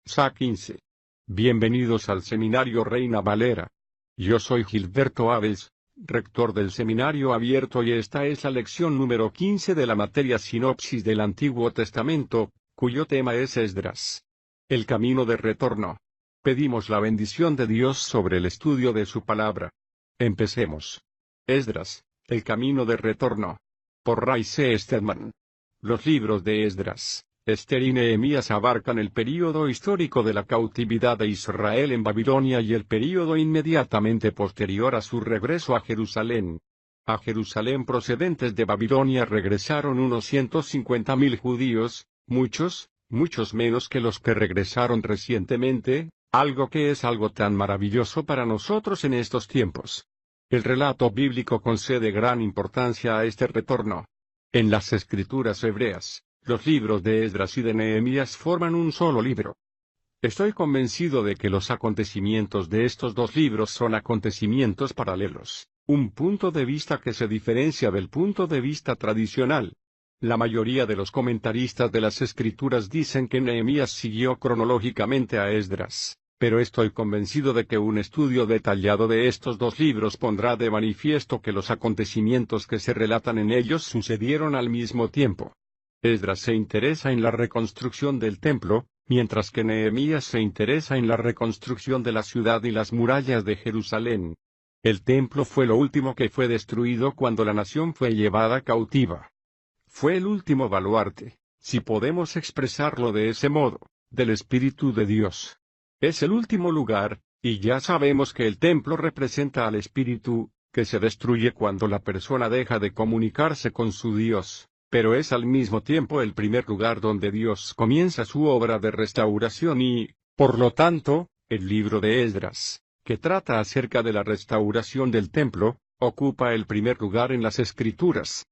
Sa 15. Bienvenidos al Seminario Reina Valera. Yo soy Gilberto Aves, rector del Seminario Abierto, y esta es la lección número 15 de la materia Sinopsis del Antiguo Testamento, cuyo tema es Esdras. El camino de retorno. Pedimos la bendición de Dios sobre el estudio de su palabra. Empecemos. Esdras, el camino de retorno. Por Ray C. Stedman. Los libros de Esdras, Esther y Nehemías abarcan el período histórico de la cautividad de Israel en Babilonia y el período inmediatamente posterior a su regreso a Jerusalén. A Jerusalén procedentes de Babilonia regresaron unos 150.000 judíos, muchos menos que los que regresaron recientemente, algo que es algo tan maravilloso para nosotros en estos tiempos. El relato bíblico concede gran importancia a este retorno. En las escrituras hebreas, los libros de Esdras y de Nehemías forman un solo libro. Estoy convencido de que los acontecimientos de estos dos libros son acontecimientos paralelos, un punto de vista que se diferencia del punto de vista tradicional. La mayoría de los comentaristas de las escrituras dicen que Nehemías siguió cronológicamente a Esdras, pero estoy convencido de que un estudio detallado de estos dos libros pondrá de manifiesto que los acontecimientos que se relatan en ellos sucedieron al mismo tiempo. Esdras se interesa en la reconstrucción del templo, mientras que Nehemías se interesa en la reconstrucción de la ciudad y las murallas de Jerusalén. El templo fue lo último que fue destruido cuando la nación fue llevada cautiva. Fue el último baluarte, si podemos expresarlo de ese modo, del Espíritu de Dios. Es el último lugar, y ya sabemos que el templo representa al Espíritu, que se destruye cuando la persona deja de comunicarse con su Dios. Pero es al mismo tiempo el primer lugar donde Dios comienza su obra de restauración y, por lo tanto, el libro de Esdras, que trata acerca de la restauración del templo, ocupa el primer lugar en las Escrituras.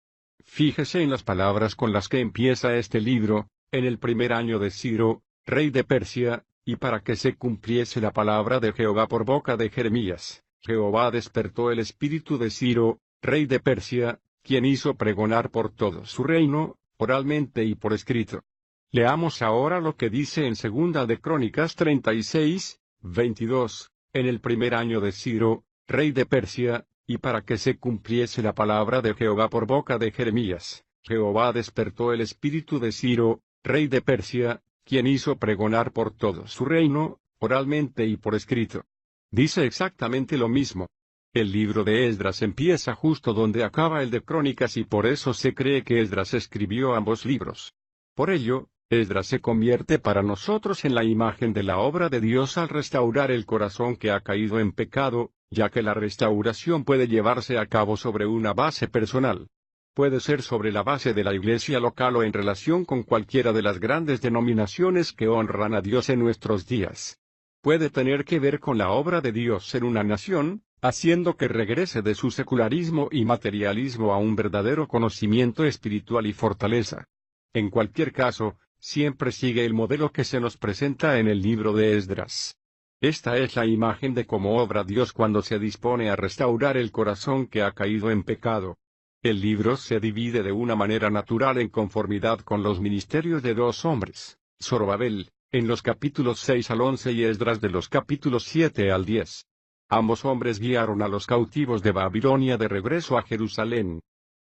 Fíjese en las palabras con las que empieza este libro: en el primer año de Ciro, rey de Persia, y para que se cumpliese la palabra de Jehová por boca de Jeremías, Jehová despertó el espíritu de Ciro, rey de Persia, quien hizo pregonar por todo su reino, oralmente y por escrito. Leamos ahora lo que dice en 2 de Crónicas 36, 22, en el primer año de Ciro, rey de Persia, y para que se cumpliese la palabra de Jehová por boca de Jeremías, Jehová despertó el espíritu de Ciro, rey de Persia, quien hizo pregonar por todo su reino, oralmente y por escrito. Dice exactamente lo mismo. El libro de Esdras empieza justo donde acaba el de Crónicas y por eso se cree que Esdras escribió ambos libros. Por ello, Esdras se convierte para nosotros en la imagen de la obra de Dios al restaurar el corazón que ha caído en pecado, ya que la restauración puede llevarse a cabo sobre una base personal. Puede ser sobre la base de la iglesia local o en relación con cualquiera de las grandes denominaciones que honran a Dios en nuestros días. Puede tener que ver con la obra de Dios en una nación, haciendo que regrese de su secularismo y materialismo a un verdadero conocimiento espiritual y fortaleza. En cualquier caso, siempre sigue el modelo que se nos presenta en el libro de Esdras. Esta es la imagen de cómo obra Dios cuando se dispone a restaurar el corazón que ha caído en pecado. El libro se divide de una manera natural en conformidad con los ministerios de dos hombres, Zorobabel, en los capítulos 6 al 11 y Esdras de los capítulos 7 al 10. Ambos hombres guiaron a los cautivos de Babilonia de regreso a Jerusalén.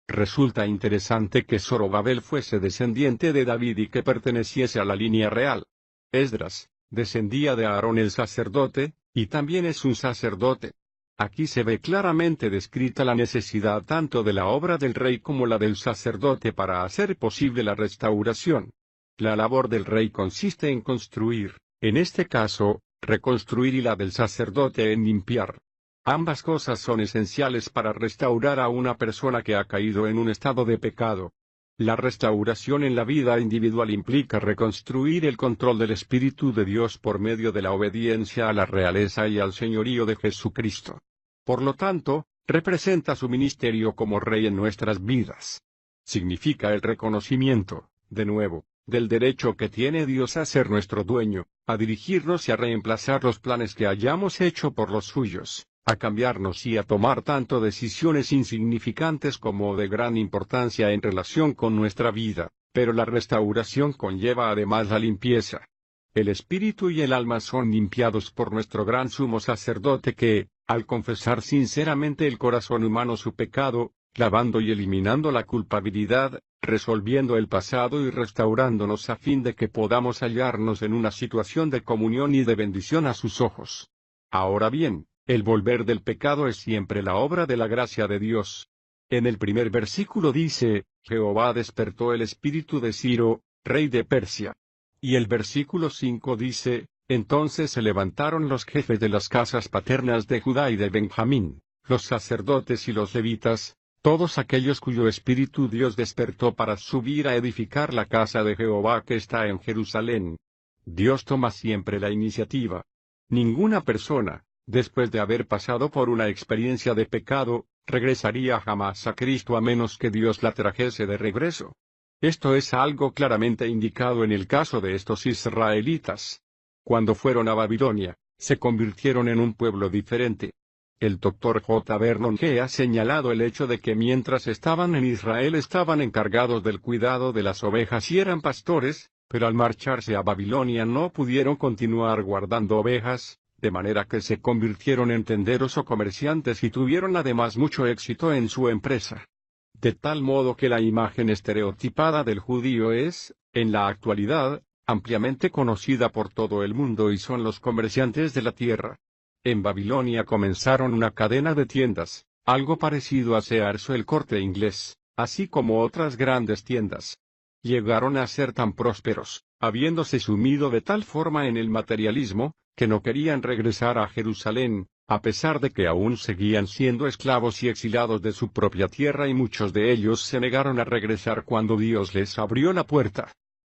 Resulta interesante que Zorobabel fuese descendiente de David y que perteneciese a la línea real. Esdras descendía de Aarón el sacerdote, y también es un sacerdote. Aquí se ve claramente descrita la necesidad tanto de la obra del rey como la del sacerdote para hacer posible la restauración. La labor del rey consiste en construir, en este caso, reconstruir, y la del sacerdote en limpiar. Ambas cosas son esenciales para restaurar a una persona que ha caído en un estado de pecado. La restauración en la vida individual implica reconstruir el control del Espíritu de Dios por medio de la obediencia a la realeza y al señorío de Jesucristo. Por lo tanto, representa su ministerio como Rey en nuestras vidas. Significa el reconocimiento, de nuevo, del derecho que tiene Dios a ser nuestro dueño, a dirigirnos y a reemplazar los planes que hayamos hecho por los suyos, a cambiarnos y a tomar tanto decisiones insignificantes como de gran importancia en relación con nuestra vida, pero la restauración conlleva además la limpieza. El espíritu y el alma son limpiados por nuestro gran sumo sacerdote que, al confesar sinceramente el corazón humano su pecado, lavando y eliminando la culpabilidad, resolviendo el pasado y restaurándonos a fin de que podamos hallarnos en una situación de comunión y de bendición a sus ojos. Ahora bien, el volver del pecado es siempre la obra de la gracia de Dios. En el primer versículo dice, Jehová despertó el espíritu de Ciro, rey de Persia. Y el versículo 5 dice, entonces se levantaron los jefes de las casas paternas de Judá y de Benjamín, los sacerdotes y los levitas, todos aquellos cuyo espíritu Dios despertó para subir a edificar la casa de Jehová que está en Jerusalén. Dios toma siempre la iniciativa. Ninguna persona, después de haber pasado por una experiencia de pecado, regresaría jamás a Cristo a menos que Dios la trajese de regreso. Esto es algo claramente indicado en el caso de estos israelitas. Cuando fueron a Babilonia, se convirtieron en un pueblo diferente. El Dr. J. Vernon G. ha señalado el hecho de que mientras estaban en Israel estaban encargados del cuidado de las ovejas y eran pastores, pero al marcharse a Babilonia no pudieron continuar guardando ovejas, de manera que se convirtieron en tenderos o comerciantes y tuvieron además mucho éxito en su empresa. De tal modo que la imagen estereotipada del judío es, en la actualidad, ampliamente conocida por todo el mundo y son los comerciantes de la tierra. En Babilonia comenzaron una cadena de tiendas, algo parecido a Sears o el Corte Inglés, así como otras grandes tiendas. Llegaron a ser tan prósperos, habiéndose sumido de tal forma en el materialismo, que no querían regresar a Jerusalén, a pesar de que aún seguían siendo esclavos y exilados de su propia tierra y muchos de ellos se negaron a regresar cuando Dios les abrió la puerta.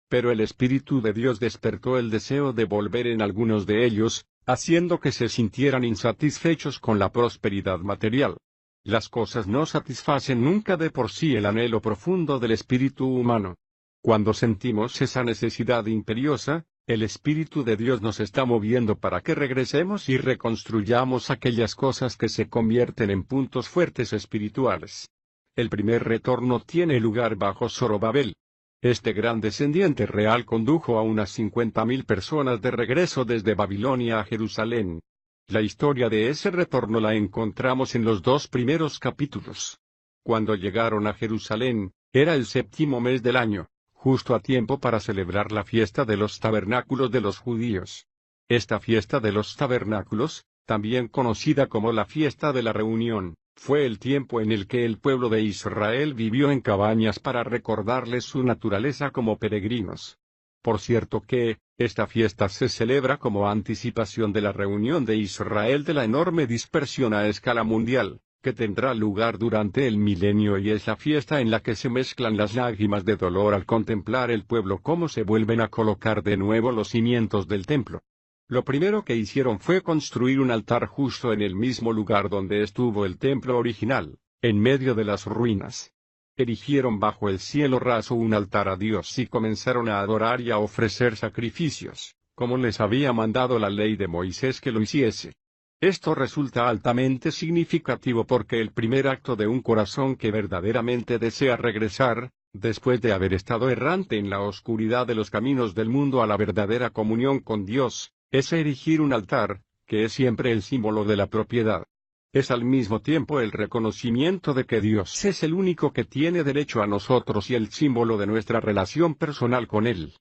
Pero el Espíritu de Dios despertó el deseo de volver en algunos de ellos, haciendo que se sintieran insatisfechos con la prosperidad material. Las cosas no satisfacen nunca de por sí el anhelo profundo del espíritu humano. Cuando sentimos esa necesidad imperiosa, el Espíritu de Dios nos está moviendo para que regresemos y reconstruyamos aquellas cosas que se convierten en puntos fuertes espirituales. El primer retorno tiene lugar bajo Zorobabel. Este gran descendiente real condujo a unas 50.000 personas de regreso desde Babilonia a Jerusalén. La historia de ese retorno la encontramos en los 2 primeros capítulos. Cuando llegaron a Jerusalén, era el 7º mes del año, justo a tiempo para celebrar la fiesta de los tabernáculos de los judíos. Esta fiesta de los tabernáculos, también conocida como la fiesta de la reunión, fue el tiempo en el que el pueblo de Israel vivió en cabañas para recordarles su naturaleza como peregrinos. Por cierto que, esta fiesta se celebra como anticipación de la reunión de Israel de la enorme dispersión a escala mundial, que tendrá lugar durante el milenio y es la fiesta en la que se mezclan las lágrimas de dolor al contemplar el pueblo cómo se vuelven a colocar de nuevo los cimientos del templo. Lo primero que hicieron fue construir un altar justo en el mismo lugar donde estuvo el templo original, en medio de las ruinas. Erigieron bajo el cielo raso un altar a Dios y comenzaron a adorar y a ofrecer sacrificios, como les había mandado la ley de Moisés que lo hiciese. Esto resulta altamente significativo porque el primer acto de un corazón que verdaderamente desea regresar, después de haber estado errante en la oscuridad de los caminos del mundo a la verdadera comunión con Dios, es erigir un altar, que es siempre el símbolo de la propiedad. Es al mismo tiempo el reconocimiento de que Dios es el único que tiene derecho a nosotros y el símbolo de nuestra relación personal con Él.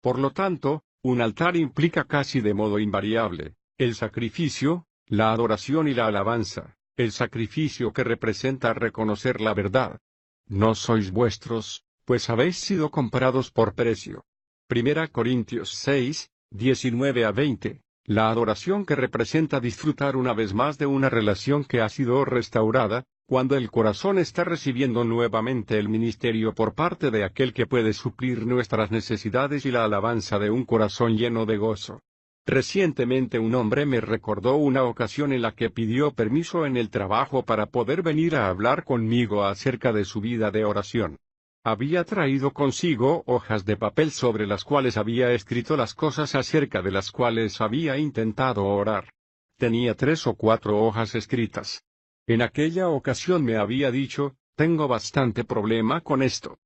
Por lo tanto, un altar implica casi de modo invariable, el sacrificio, la adoración y la alabanza, el sacrificio que representa reconocer la verdad. No sois vuestros, pues habéis sido comprados por precio. 1 Corintios 6, 19 a 20. La adoración que representa disfrutar una vez más de una relación que ha sido restaurada, cuando el corazón está recibiendo nuevamente el ministerio por parte de aquel que puede suplir nuestras necesidades y la alabanza de un corazón lleno de gozo. Recientemente un hombre me recordó una ocasión en la que pidió permiso en el trabajo para poder venir a hablar conmigo acerca de su vida de oración. Había traído consigo hojas de papel sobre las cuales había escrito las cosas acerca de las cuales había intentado orar. Tenía 3 o 4 hojas escritas. En aquella ocasión me había dicho, tengo bastante problema con esto.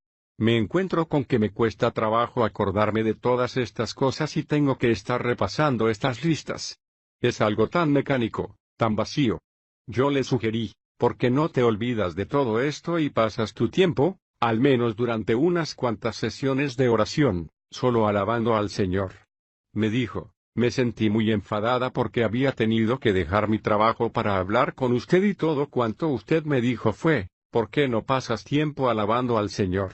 Me encuentro con que me cuesta trabajo acordarme de todas estas cosas y tengo que estar repasando estas listas. Es algo tan mecánico, tan vacío. Yo le sugerí, ¿por qué no te olvidas de todo esto y pasas tu tiempo, al menos durante unas cuantas sesiones de oración, solo alabando al Señor? Me dijo. Me sentí muy enfadada porque había tenido que dejar mi trabajo para hablar con usted y todo cuanto usted me dijo fue, ¿por qué no pasas tiempo alabando al Señor?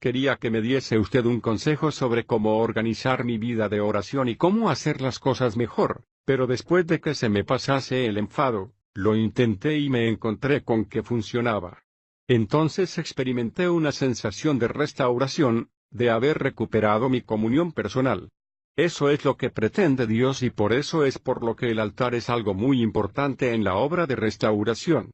Quería que me diese usted un consejo sobre cómo organizar mi vida de oración y cómo hacer las cosas mejor, pero después de que se me pasase el enfado, lo intenté y me encontré con que funcionaba. Entonces experimenté una sensación de restauración, de haber recuperado mi comunión personal. Eso es lo que pretende Dios y por eso es por lo que el altar es algo muy importante en la obra de restauración.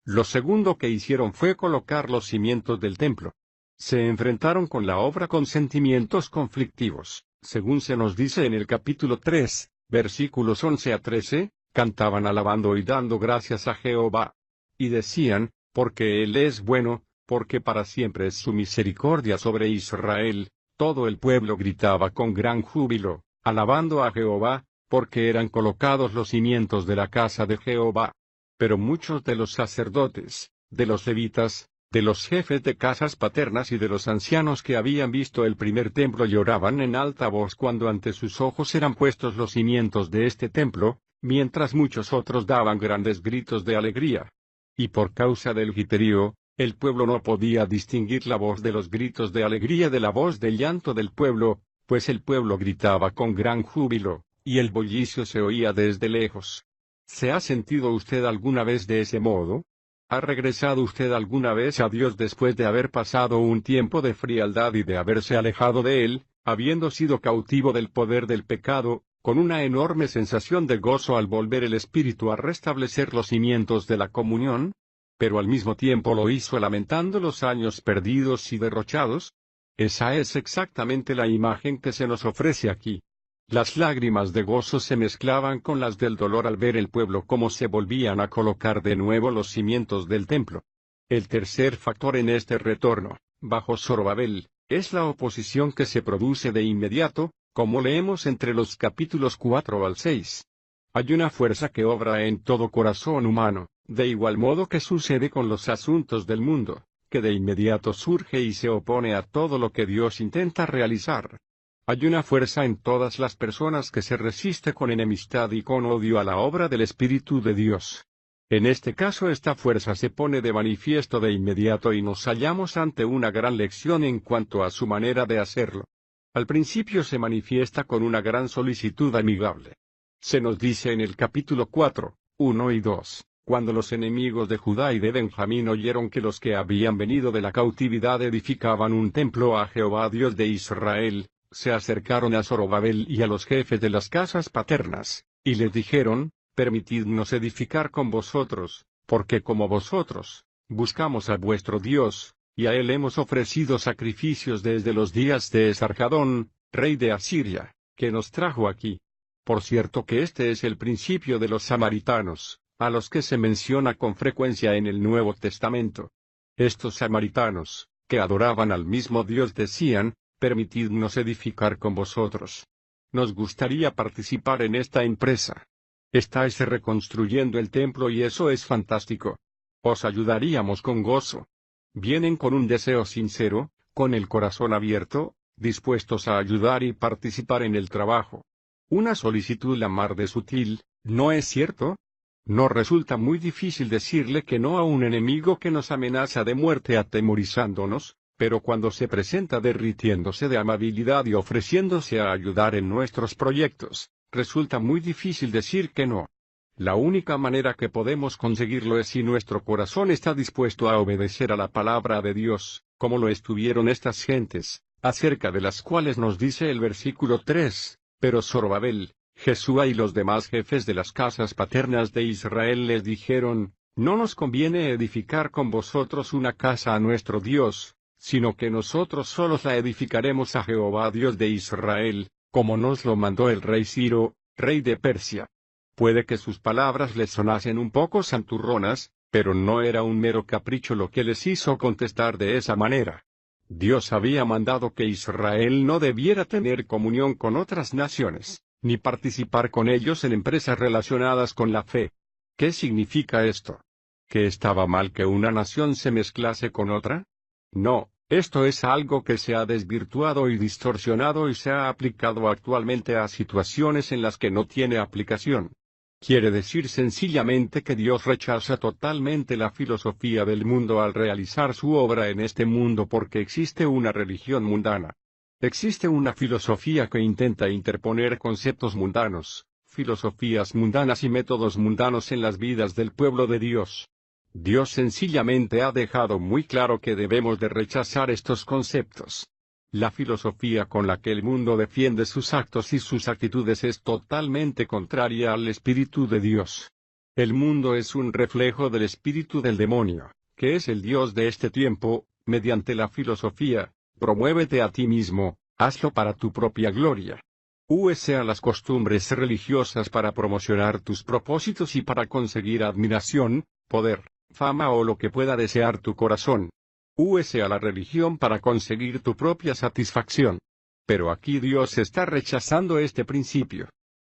Lo segundo que hicieron fue colocar los cimientos del templo. Se enfrentaron con la obra con sentimientos conflictivos, según se nos dice en el capítulo 3, versículos 11 a 13, cantaban alabando y dando gracias a Jehová. Y decían, porque Él es bueno, porque para siempre es su misericordia sobre Israel. Todo el pueblo gritaba con gran júbilo, alabando a Jehová, porque eran colocados los cimientos de la casa de Jehová. Pero muchos de los sacerdotes, de los levitas, de los jefes de casas paternas y de los ancianos que habían visto el primer templo lloraban en alta voz cuando ante sus ojos eran puestos los cimientos de este templo, mientras muchos otros daban grandes gritos de alegría. Y por causa del griterío, el pueblo no podía distinguir la voz de los gritos de alegría de la voz de llanto del pueblo, pues el pueblo gritaba con gran júbilo, y el bullicio se oía desde lejos. ¿Se ha sentido usted alguna vez de ese modo? ¿Ha regresado usted alguna vez a Dios después de haber pasado un tiempo de frialdad y de haberse alejado de Él, habiendo sido cautivo del poder del pecado, con una enorme sensación de gozo al volver el Espíritu a restablecer los cimientos de la comunión? Pero al mismo tiempo lo hizo lamentando los años perdidos y derrochados. Esa es exactamente la imagen que se nos ofrece aquí. Las lágrimas de gozo se mezclaban con las del dolor al ver el pueblo cómo se volvían a colocar de nuevo los cimientos del templo. El tercer factor en este retorno, bajo Zorobabel, es la oposición que se produce de inmediato, como leemos entre los capítulos 4 al 6. Hay una fuerza que obra en todo corazón humano, de igual modo que sucede con los asuntos del mundo, que de inmediato surge y se opone a todo lo que Dios intenta realizar. Hay una fuerza en todas las personas que se resiste con enemistad y con odio a la obra del Espíritu de Dios. En este caso esta fuerza se pone de manifiesto de inmediato y nos hallamos ante una gran lección en cuanto a su manera de hacerlo. Al principio se manifiesta con una gran solicitud amigable. Se nos dice en el capítulo 4, 1 y 2, cuando los enemigos de Judá y de Benjamín oyeron que los que habían venido de la cautividad edificaban un templo a Jehová Dios de Israel, se acercaron a Zorobabel y a los jefes de las casas paternas, y les dijeron, permitidnos edificar con vosotros, porque como vosotros, buscamos a vuestro Dios, y a él hemos ofrecido sacrificios desde los días de Esarhadón, rey de Asiria, que nos trajo aquí. Por cierto que este es el principio de los samaritanos, a los que se menciona con frecuencia en el Nuevo Testamento. Estos samaritanos, que adoraban al mismo Dios decían, permitidnos edificar con vosotros. Nos gustaría participar en esta empresa. Estáis reconstruyendo el templo y eso es fantástico. Os ayudaríamos con gozo. Vienen con un deseo sincero, con el corazón abierto, dispuestos a ayudar y participar en el trabajo. Una solicitud la mar de sutil, ¿no es cierto? No resulta muy difícil decirle que no a un enemigo que nos amenaza de muerte atemorizándonos, pero cuando se presenta derritiéndose de amabilidad y ofreciéndose a ayudar en nuestros proyectos, resulta muy difícil decir que no. La única manera que podemos conseguirlo es si nuestro corazón está dispuesto a obedecer a la palabra de Dios, como lo estuvieron estas gentes, acerca de las cuales nos dice el versículo 3, pero Zorobabel, Jesúa y los demás jefes de las casas paternas de Israel les dijeron, no nos conviene edificar con vosotros una casa a nuestro Dios, sino que nosotros solos la edificaremos a Jehová Dios de Israel, como nos lo mandó el rey Ciro, rey de Persia. Puede que sus palabras les sonasen un poco santurronas, pero no era un mero capricho lo que les hizo contestar de esa manera. Dios había mandado que Israel no debiera tener comunión con otras naciones, ni participar con ellos en empresas relacionadas con la fe. ¿Qué significa esto? ¿Que estaba mal que una nación se mezclase con otra? No, esto es algo que se ha desvirtuado y distorsionado y se ha aplicado actualmente a situaciones en las que no tiene aplicación. Quiere decir sencillamente que Dios rechaza totalmente la filosofía del mundo al realizar su obra en este mundo porque existe una religión mundana. Existe una filosofía que intenta interponer conceptos mundanos, filosofías mundanas y métodos mundanos en las vidas del pueblo de Dios. Dios sencillamente ha dejado muy claro que debemos de rechazar estos conceptos. La filosofía con la que el mundo defiende sus actos y sus actitudes es totalmente contraria al Espíritu de Dios. El mundo es un reflejo del espíritu del demonio, que es el Dios de este tiempo. Mediante la filosofía, promuévete a ti mismo, hazlo para tu propia gloria. Úese a las costumbres religiosas para promocionar tus propósitos y para conseguir admiración, poder, fama o lo que pueda desear tu corazón. Úese a la religión para conseguir tu propia satisfacción. Pero aquí Dios está rechazando este principio.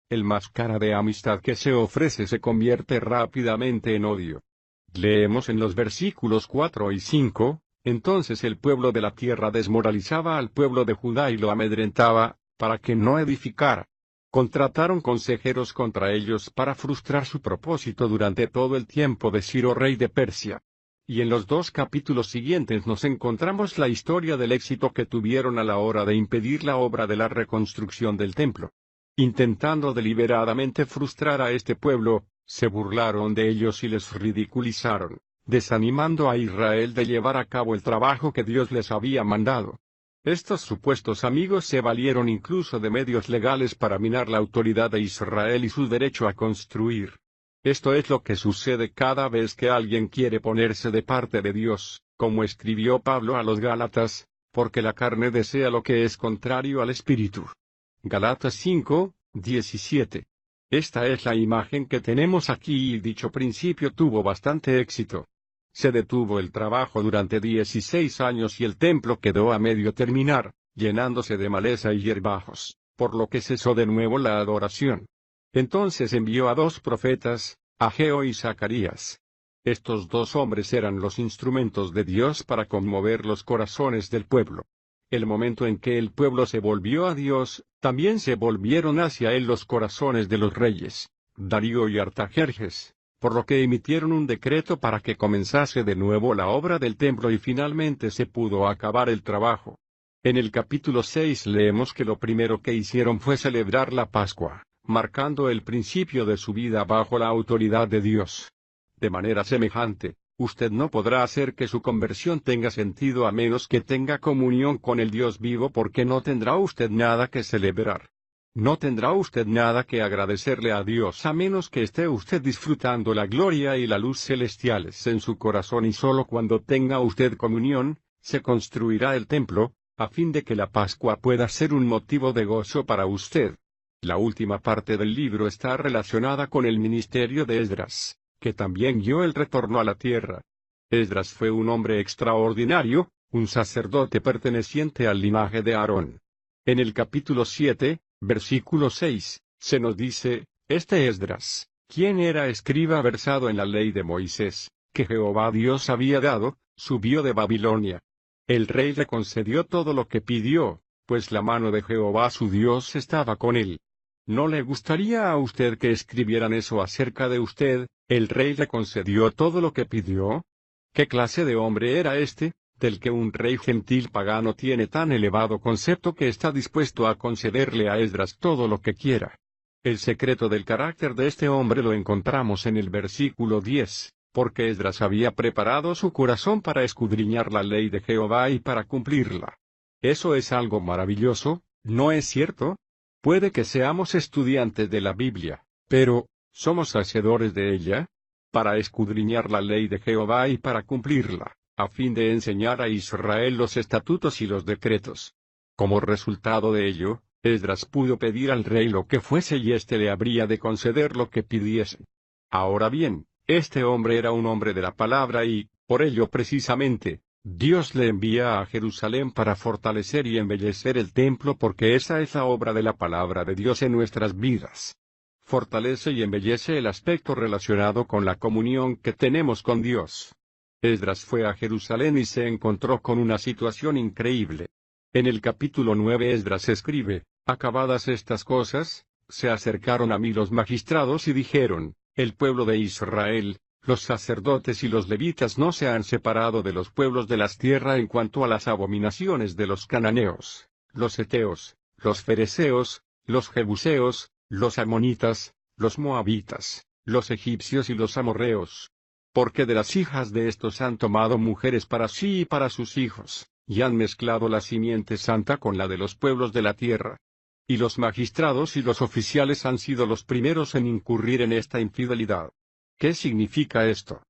El máscara de amistad que se ofrece se convierte rápidamente en odio. Leemos en los versículos 4 y 5, entonces el pueblo de la tierra desmoralizaba al pueblo de Judá y lo amedrentaba, para que no edificara. Contrataron consejeros contra ellos para frustrar su propósito durante todo el tiempo de Ciro rey de Persia. Y en los 2 capítulos siguientes nos encontramos la historia del éxito que tuvieron a la hora de impedir la obra de la reconstrucción del templo. Intentando deliberadamente frustrar a este pueblo, se burlaron de ellos y les ridiculizaron, desanimando a Israel de llevar a cabo el trabajo que Dios les había mandado. Estos supuestos amigos se valieron incluso de medios legales para minar la autoridad de Israel y su derecho a construir. Esto es lo que sucede cada vez que alguien quiere ponerse de parte de Dios, como escribió Pablo a los Gálatas, porque la carne desea lo que es contrario al Espíritu. Gálatas 5, 17. Esta es la imagen que tenemos aquí y dicho principio tuvo bastante éxito. Se detuvo el trabajo durante 16 años y el templo quedó a medio terminar, llenándose de maleza y hierbajos, por lo que cesó de nuevo la adoración. Entonces envió a 2 profetas, Ageo y Zacarías. Estos 2 hombres eran los instrumentos de Dios para conmover los corazones del pueblo. El momento en que el pueblo se volvió a Dios, también se volvieron hacia él los corazones de los reyes, Darío y Artajerjes, por lo que emitieron un decreto para que comenzase de nuevo la obra del templo y finalmente se pudo acabar el trabajo. En el capítulo 6 leemos que lo primero que hicieron fue celebrar la Pascua, marcando el principio de su vida bajo la autoridad de Dios. De manera semejante, usted no podrá hacer que su conversión tenga sentido a menos que tenga comunión con el Dios vivo porque no tendrá usted nada que celebrar. No tendrá usted nada que agradecerle a Dios a menos que esté usted disfrutando la gloria y la luz celestiales en su corazón y solo cuando tenga usted comunión, se construirá el templo, a fin de que la Pascua pueda ser un motivo de gozo para usted. La última parte del libro está relacionada con el ministerio de Esdras, que también guió el retorno a la tierra. Esdras fue un hombre extraordinario, un sacerdote perteneciente al linaje de Aarón. En el capítulo 7, versículo 6, se nos dice, este Esdras, quien era escriba versado en la ley de Moisés, que Jehová Dios había dado, subió de Babilonia. El rey le concedió todo lo que pidió, pues la mano de Jehová su Dios estaba con él. ¿No le gustaría a usted que escribieran eso acerca de usted? ¿El rey le concedió todo lo que pidió? ¿Qué clase de hombre era este, del que un rey gentil pagano tiene tan elevado concepto que está dispuesto a concederle a Esdras todo lo que quiera? El secreto del carácter de este hombre lo encontramos en el versículo 10, porque Esdras había preparado su corazón para escudriñar la ley de Jehová y para cumplirla. Eso es algo maravilloso, ¿no es cierto? Puede que seamos estudiantes de la Biblia, pero, ¿somos hacedores de ella? Para escudriñar la ley de Jehová y para cumplirla, a fin de enseñar a Israel los estatutos y los decretos. Como resultado de ello, Esdras pudo pedir al rey lo que fuese y éste le habría de conceder lo que pidiese. Ahora bien, este hombre era un hombre de la palabra y, por ello precisamente, Dios le envía a Jerusalén para fortalecer y embellecer el templo porque esa es la obra de la palabra de Dios en nuestras vidas. Fortalece y embellece el aspecto relacionado con la comunión que tenemos con Dios. Esdras fue a Jerusalén y se encontró con una situación increíble. En el capítulo 9 Esdras escribe: acabadas estas cosas, se acercaron a mí los magistrados y dijeron: el pueblo de Israel, los sacerdotes y los levitas no se han separado de los pueblos de las tierras en cuanto a las abominaciones de los cananeos, los heteos, los fereceos, los jebuseos, los amonitas, los moabitas, los egipcios y los amorreos. Porque de las hijas de estos han tomado mujeres para sí y para sus hijos, y han mezclado la simiente santa con la de los pueblos de la tierra. Y los magistrados y los oficiales han sido los primeros en incurrir en esta infidelidad. ¿Qué significa esto?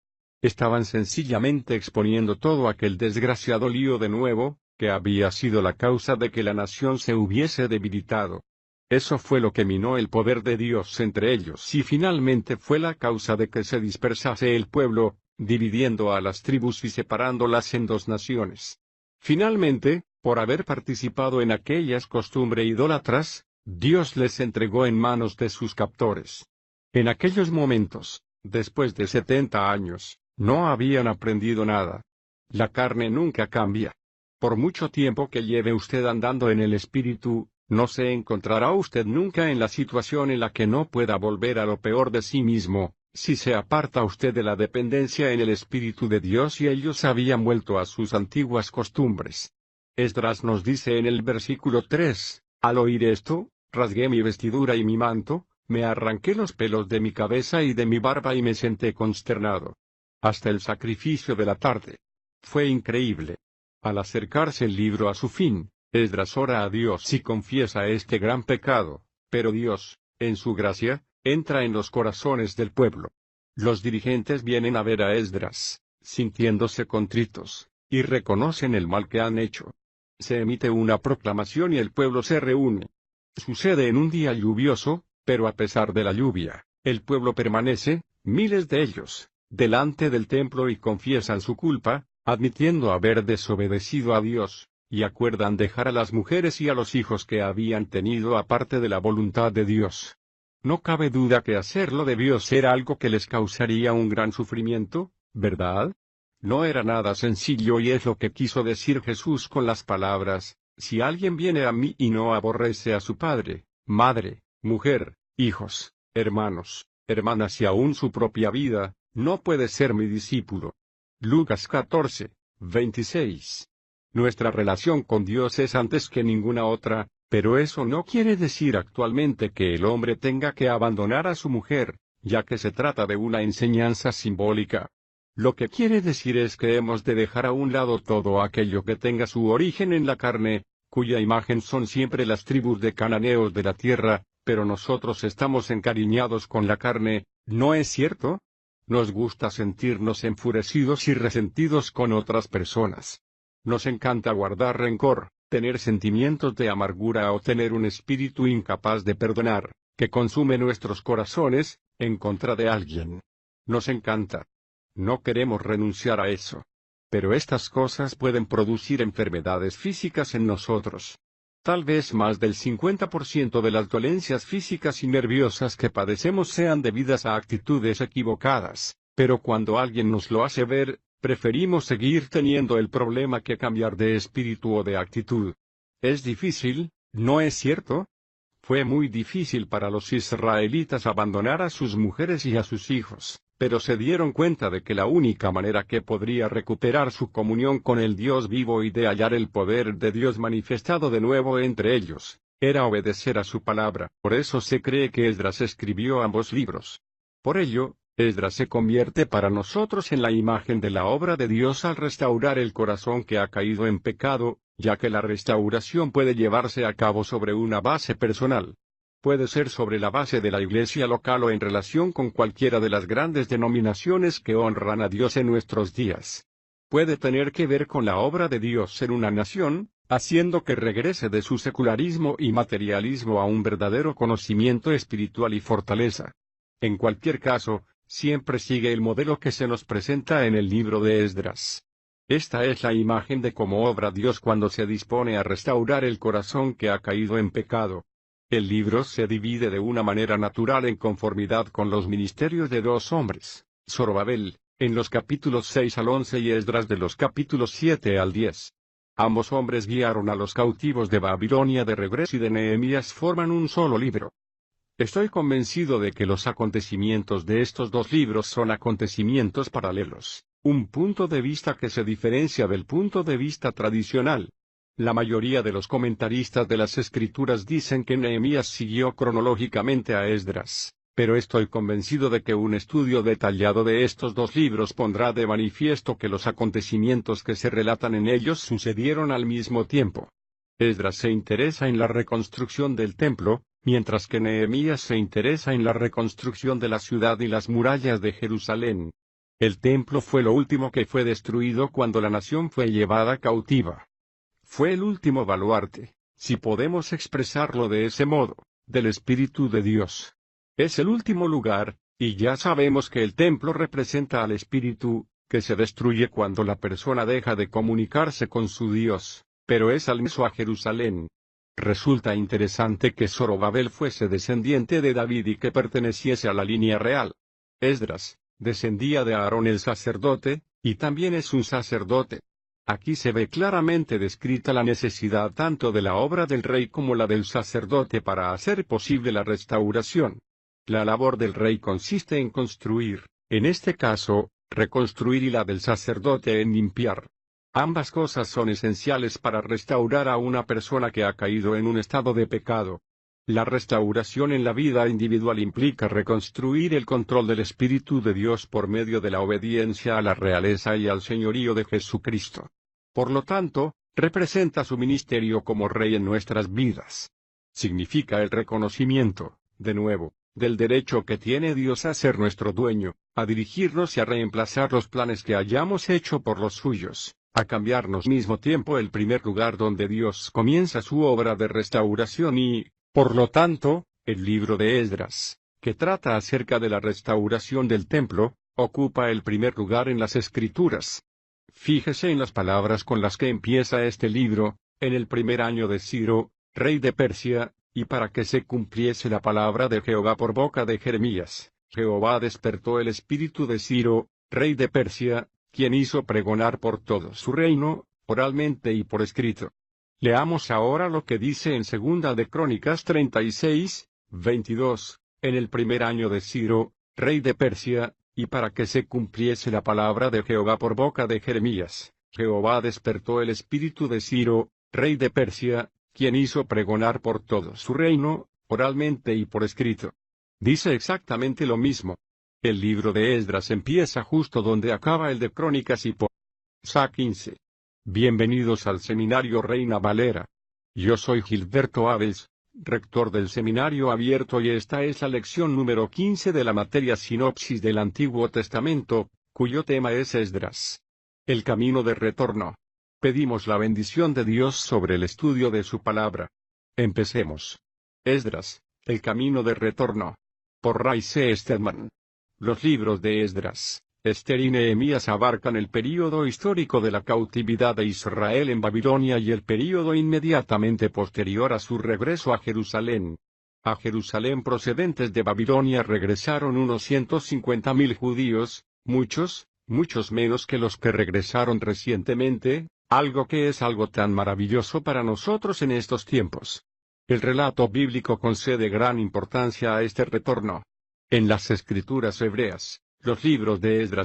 Estaban sencillamente exponiendo todo aquel desgraciado lío de nuevo, que había sido la causa de que la nación se hubiese debilitado. Eso fue lo que minó el poder de Dios entre ellos y finalmente fue la causa de que se dispersase el pueblo, dividiendo a las tribus y separándolas en dos naciones. Finalmente, por haber participado en aquellas costumbres idólatras, Dios les entregó en manos de sus captores. En aquellos momentos, después de 70 años, no habían aprendido nada. La carne nunca cambia. Por mucho tiempo que lleve usted andando en el Espíritu, no se encontrará usted nunca en la situación en la que no pueda volver a lo peor de sí mismo, si se aparta usted de la dependencia en el Espíritu de Dios y ellos habían vuelto a sus antiguas costumbres. Esdras nos dice en el versículo 3, al oír esto, rasgué mi vestidura y mi manto, me arranqué los pelos de mi cabeza y de mi barba y me senté consternado. Hasta el sacrificio de la tarde. Fue increíble. Al acercarse el libro a su fin, Esdras ora a Dios y confiesa este gran pecado, pero Dios, en su gracia, entra en los corazones del pueblo. Los dirigentes vienen a ver a Esdras, sintiéndose contritos, y reconocen el mal que han hecho. Se emite una proclamación y el pueblo se reúne. Sucede en un día lluvioso, pero a pesar de la lluvia, el pueblo permanece, miles de ellos, delante del templo y confiesan su culpa, admitiendo haber desobedecido a Dios, y acuerdan dejar a las mujeres y a los hijos que habían tenido aparte de la voluntad de Dios. No cabe duda que hacerlo debió ser algo que les causaría un gran sufrimiento, ¿verdad? No era nada sencillo y es lo que quiso decir Jesús con las palabras: si alguien viene a mí y no aborrece a su padre, madre, mujer, hijos, hermanos, hermanas y aún su propia vida, no puede ser mi discípulo. Lucas 14, 26. Nuestra relación con Dios es antes que ninguna otra, pero eso no quiere decir actualmente que el hombre tenga que abandonar a su mujer, ya que se trata de una enseñanza simbólica. Lo que quiere decir es que hemos de dejar a un lado todo aquello que tenga su origen en la carne, cuya imagen son siempre las tribus de cananeos de la tierra, pero nosotros estamos encariñados con la carne, ¿no es cierto? Nos gusta sentirnos enfurecidos y resentidos con otras personas. Nos encanta guardar rencor, tener sentimientos de amargura o tener un espíritu incapaz de perdonar, que consume nuestros corazones, en contra de alguien. Nos encanta. No queremos renunciar a eso. Pero estas cosas pueden producir enfermedades físicas en nosotros. Tal vez más del 50% de las dolencias físicas y nerviosas que padecemos sean debidas a actitudes equivocadas, pero cuando alguien nos lo hace ver, preferimos seguir teniendo el problema que cambiar de espíritu o de actitud. Es difícil, ¿no es cierto? Fue muy difícil para los israelitas abandonar a sus mujeres y a sus hijos, pero se dieron cuenta de que la única manera que podría recuperar su comunión con el Dios vivo y de hallar el poder de Dios manifestado de nuevo entre ellos, era obedecer a su palabra. Por eso se cree que Esdras escribió ambos libros. Por ello, Esdras se convierte para nosotros en la imagen de la obra de Dios al restaurar el corazón que ha caído en pecado, ya que la restauración puede llevarse a cabo sobre una base personal. Puede ser sobre la base de la iglesia local o en relación con cualquiera de las grandes denominaciones que honran a Dios en nuestros días. Puede tener que ver con la obra de Dios en una nación, haciendo que regrese de su secularismo y materialismo a un verdadero conocimiento espiritual y fortaleza. En cualquier caso, siempre sigue el modelo que se nos presenta en el libro de Esdras. Esta es la imagen de cómo obra Dios cuando se dispone a restaurar el corazón que ha caído en pecado. El libro se divide de una manera natural en conformidad con los ministerios de dos hombres, Zorobabel, en los capítulos 6 al 11 y Esdras de los capítulos 7 al 10. Ambos hombres guiaron a los cautivos de Babilonia de regreso y de Nehemías forman un solo libro. Estoy convencido de que los acontecimientos de estos dos libros son acontecimientos paralelos, un punto de vista que se diferencia del punto de vista tradicional. La mayoría de los comentaristas de las Escrituras dicen que Nehemías siguió cronológicamente a Esdras, pero estoy convencido de que un estudio detallado de estos dos libros pondrá de manifiesto que los acontecimientos que se relatan en ellos sucedieron al mismo tiempo. Esdras se interesa en la reconstrucción del templo, mientras que Nehemías se interesa en la reconstrucción de la ciudad y las murallas de Jerusalén. El templo fue lo último que fue destruido cuando la nación fue llevada cautiva. Fue el último baluarte, si podemos expresarlo de ese modo, del Espíritu de Dios. Es el último lugar, y ya sabemos que el templo representa al Espíritu, que se destruye cuando la persona deja de comunicarse con su Dios, pero es al mismo a Jerusalén. Resulta interesante que Zorobabel fuese descendiente de David y que perteneciese a la línea real. Esdras descendía de Aarón el sacerdote, y también es un sacerdote. Aquí se ve claramente descrita la necesidad tanto de la obra del rey como la del sacerdote para hacer posible la restauración. La labor del rey consiste en construir, en este caso, reconstruir, y la del sacerdote en limpiar. Ambas cosas son esenciales para restaurar a una persona que ha caído en un estado de pecado. La restauración en la vida individual implica reconstruir el control del Espíritu de Dios por medio de la obediencia a la realeza y al señorío de Jesucristo. Por lo tanto, representa su ministerio como Rey en nuestras vidas. Significa el reconocimiento, de nuevo, del derecho que tiene Dios a ser nuestro dueño, a dirigirnos y a reemplazar los planes que hayamos hecho por los suyos, a cambiarnos al mismo tiempo el primer lugar donde Dios comienza su obra de restauración y, por lo tanto, el libro de Esdras, que trata acerca de la restauración del templo, ocupa el primer lugar en las Escrituras. Fíjese en las palabras con las que empieza este libro: en el primer año de Ciro, rey de Persia, y para que se cumpliese la palabra de Jehová por boca de Jeremías, Jehová despertó el espíritu de Ciro, rey de Persia, quien hizo pregonar por todo su reino, oralmente y por escrito. Leamos ahora lo que dice en Segunda de Crónicas 36, 22, en el primer año de Ciro, rey de Persia, y para que se cumpliese la palabra de Jehová por boca de Jeremías, Jehová despertó el espíritu de Ciro, rey de Persia, quien hizo pregonar por todo su reino, oralmente y por escrito. Dice exactamente lo mismo. El libro de Esdras empieza justo donde acaba el de Crónicas y por Sa 15. Bienvenidos al Seminario Reina Valera. Yo soy Gilberto Abels, rector del Seminario Abierto, y esta es la lección número 15 de la materia Sinopsis del Antiguo Testamento, cuyo tema es Esdras. El camino de retorno. Pedimos la bendición de Dios sobre el estudio de su palabra. Empecemos. Esdras, el camino de retorno. Por Ray C. Stedman. Los libros de Esdras, Esther y Nehemías abarcan el período histórico de la cautividad de Israel en Babilonia y el período inmediatamente posterior a su regreso a Jerusalén. A Jerusalén procedentes de Babilonia regresaron unos 150.000 judíos, muchos menos que los que regresaron recientemente, algo que es algo tan maravilloso para nosotros en estos tiempos. El relato bíblico concede gran importancia a este retorno. En las Escrituras hebreas, los libros de Esdras